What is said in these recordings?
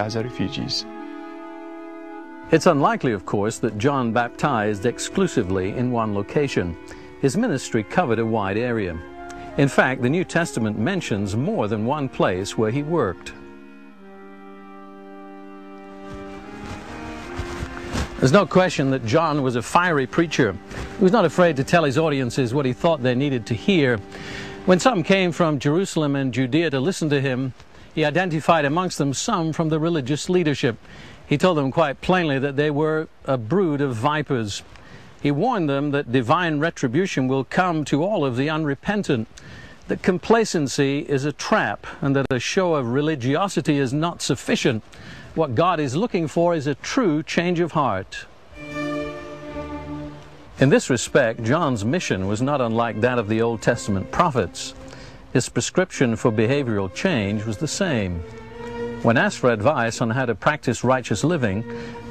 as refugees. It's unlikely, of course, that John baptized exclusively in one location. His ministry covered a wide area. In fact, the New Testament mentions more than one place where he worked. There's no question that John was a fiery preacher. He was not afraid to tell his audiences what he thought they needed to hear. When some came from Jerusalem and Judea to listen to him, he identified amongst them some from the religious leadership. He told them quite plainly that they were a brood of vipers. He warned them that divine retribution will come to all of the unrepentant, that complacency is a trap, and that a show of religiosity is not sufficient. What God is looking for is a true change of heart. In this respect, John's mission was not unlike that of the Old Testament prophets. His prescription for behavioral change was the same. When asked for advice on how to practice righteous living,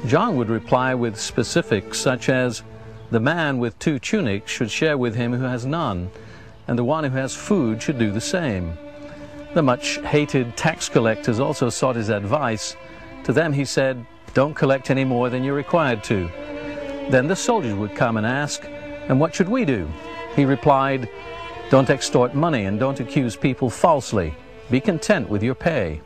John would reply with specifics such as, "The man with 2 tunics should share with him who has none, and the one who has food should do the same." The much hated tax collectors also sought his advice. To them he said, "Don't collect any more than you're required to." Then the soldiers would come and ask, "And what should we do?" He replied, "Don't extort money and don't accuse people falsely. Be content with your pay.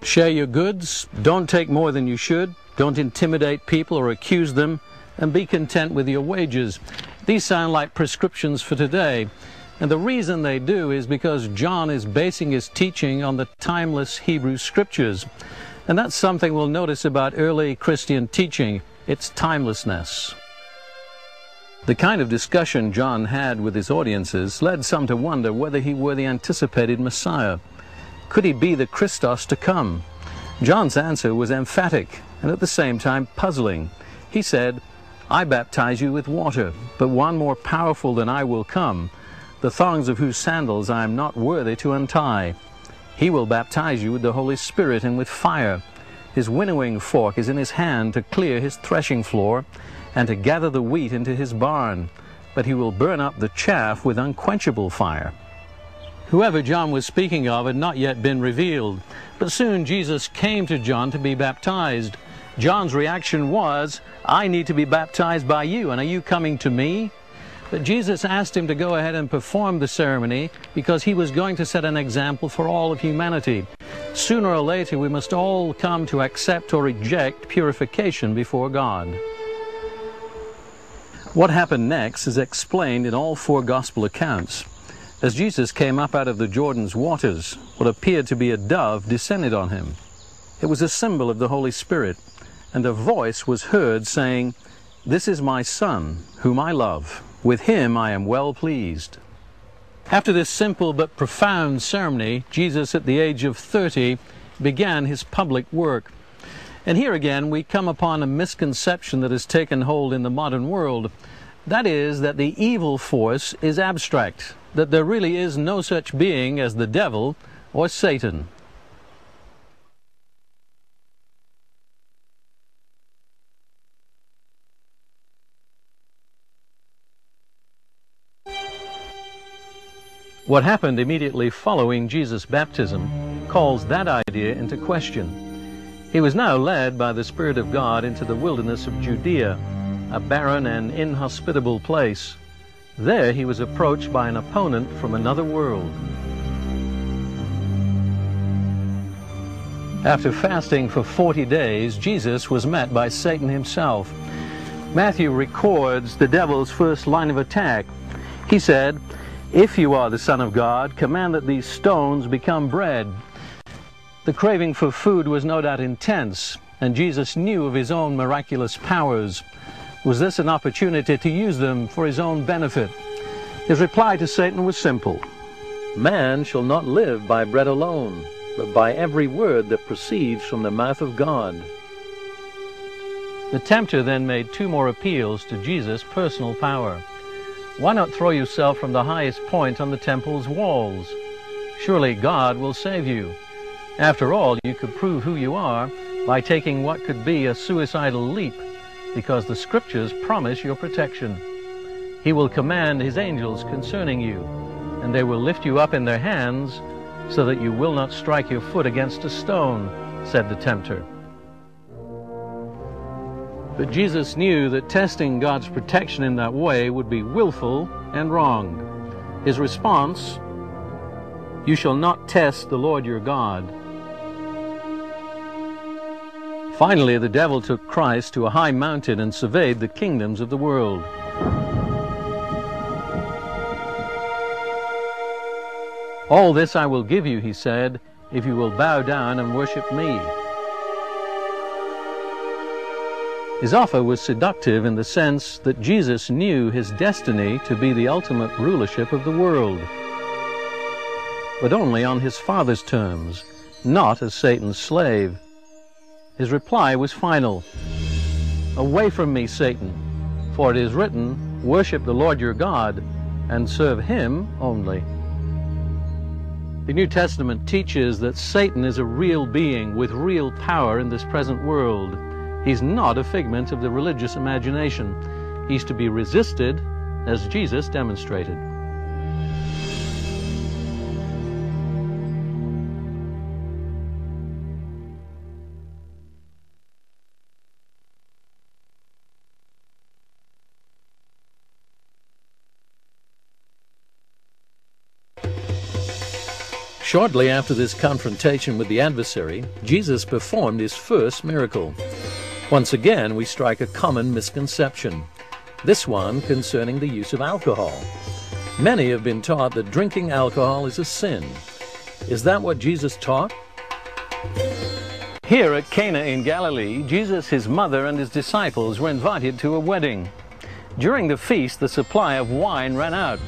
Share your goods, don't take more than you should, don't intimidate people or accuse them, and be content with your wages." These sound like prescriptions for today, and the reason they do is because John is basing his teaching on the timeless Hebrew Scriptures. And that's something we'll notice about early Christian teaching, its timelessness. The kind of discussion John had with his audiences led some to wonder whether he were the anticipated Messiah. Could he be the Christos to come? John's answer was emphatic and at the same time puzzling. He said, "I baptize you with water, but one more powerful than I will come, the thongs of whose sandals I am not worthy to untie. He will baptize you with the Holy Spirit and with fire. His winnowing fork is in his hand to clear his threshing floor and to gather the wheat into his barn, but he will burn up the chaff with unquenchable fire." Whoever John was speaking of had not yet been revealed, but soon Jesus came to John to be baptized. John's reaction was, "I need to be baptized by you, and are you coming to me?" But Jesus asked him to go ahead and perform the ceremony because he was going to set an example for all of humanity. Sooner or later, we must all come to accept or reject purification before God. What happened next is explained in all 4 gospel accounts. As Jesus came up out of the Jordan's waters, what appeared to be a dove descended on him. It was a symbol of the Holy Spirit, and a voice was heard saying, "This is my Son, whom I love. With him I am well pleased." After this simple but profound ceremony, Jesus, at the age of 30, began his public work. And here again we come upon a misconception that has taken hold in the modern world. That is, that the evil force is abstract, that there really is no such being as the devil or Satan. What happened immediately following Jesus' baptism calls that idea into question. He was now led by the Spirit of God into the wilderness of Judea, a barren and inhospitable place. There he was approached by an opponent from another world. After fasting for 40 days, Jesus was met by Satan himself. Matthew records the devil's first line of attack. He said, "If you are the Son of God, command that these stones become bread." The craving for food was no doubt intense, and Jesus knew of his own miraculous powers. Was this an opportunity to use them for his own benefit? His reply to Satan was simple. "Man shall not live by bread alone, but by every word that proceeds from the mouth of God." The tempter then made 2 more appeals to Jesus' personal power. Why not throw yourself from the highest point on the temple's walls? Surely God will save you. After all, you could prove who you are by taking what could be a suicidal leap, because the Scriptures promise your protection. He will command his angels concerning you, and they will lift you up in their hands so that you will not strike your foot against a stone. said the tempter. But Jesus knew that testing God's protection in that way would be willful and wrong. His response, "You shall not test the Lord your God." Finally, the devil took Christ to a high mountain and surveyed the kingdoms of the world. "All this I will give you," he said, "if you will bow down and worship me." His offer was seductive in the sense that Jesus knew his destiny to be the ultimate rulership of the world, but only on his Father's terms, not as Satan's slave. His reply was final. "Away from me, Satan, for it is written, 'Worship the Lord your God, and serve him only.'" The New Testament teaches that Satan is a real being with real power in this present world. He's not a figment of the religious imagination. He's to be resisted, as Jesus demonstrated. Shortly after this confrontation with the adversary, Jesus performed his first miracle. Once again, we strike a common misconception, this one concerning the use of alcohol. Many have been taught that drinking alcohol is a sin. Is that what Jesus taught? Here at Cana in Galilee, Jesus, his mother, and his disciples were invited to a wedding. During the feast, the supply of wine ran out.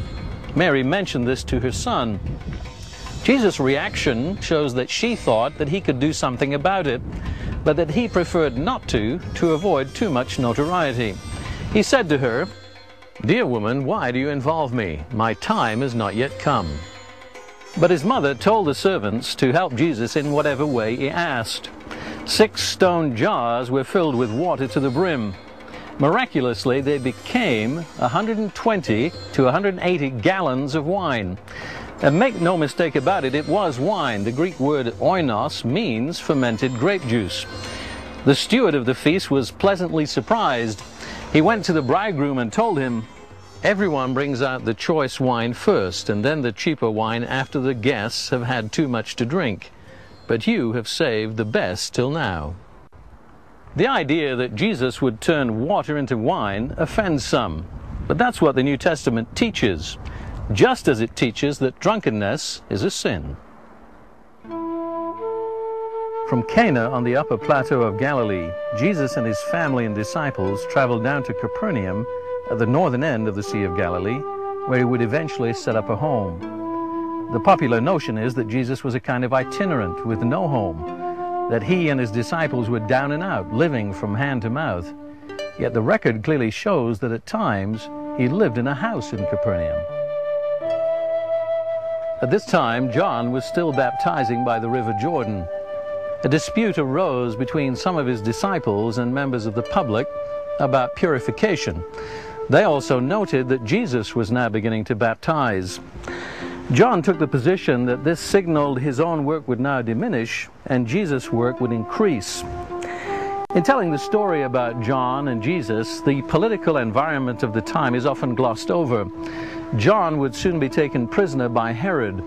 Mary mentioned this to her son. Jesus' reaction shows that she thought that he could do something about it, but that he preferred not to avoid too much notoriety. He said to her, "Dear woman, why do you involve me? My time has not yet come." But his mother told the servants to help Jesus in whatever way he asked. 6 stone jars were filled with water to the brim. Miraculously, they became 120 to 180 gallons of wine. And make no mistake about it, it was wine. The Greek word oinos means fermented grape juice. The steward of the feast was pleasantly surprised. He went to the bridegroom and told him, "Everyone brings out the choice wine first, and then the cheaper wine after the guests have had too much to drink. But you have saved the best till now." The idea that Jesus would turn water into wine offends some, but that's what the New Testament teaches, just as it teaches that drunkenness is a sin. From Cana on the upper plateau of Galilee, Jesus and his family and disciples traveled down to Capernaum at the northern end of the Sea of Galilee, where he would eventually set up a home. The popular notion is that Jesus was a kind of itinerant with no home, that he and his disciples were down and out, living from hand to mouth. Yet the record clearly shows that at times he lived in a house in Capernaum. At this time, John was still baptizing by the River Jordan. A dispute arose between some of his disciples and members of the public about purification. They also noted that Jesus was now beginning to baptize. John took the position that this signaled his own work would now diminish and Jesus' work would increase. In telling the story about John and Jesus, the political environment of the time is often glossed over. John would soon be taken prisoner by Herod.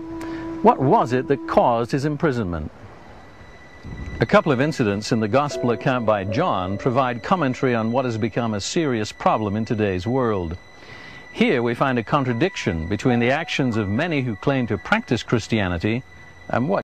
What was it that caused his imprisonment? A couple of incidents in the Gospel account by John provide commentary on what has become a serious problem in today's world. Here we find a contradiction between the actions of many who claim to practice Christianity and what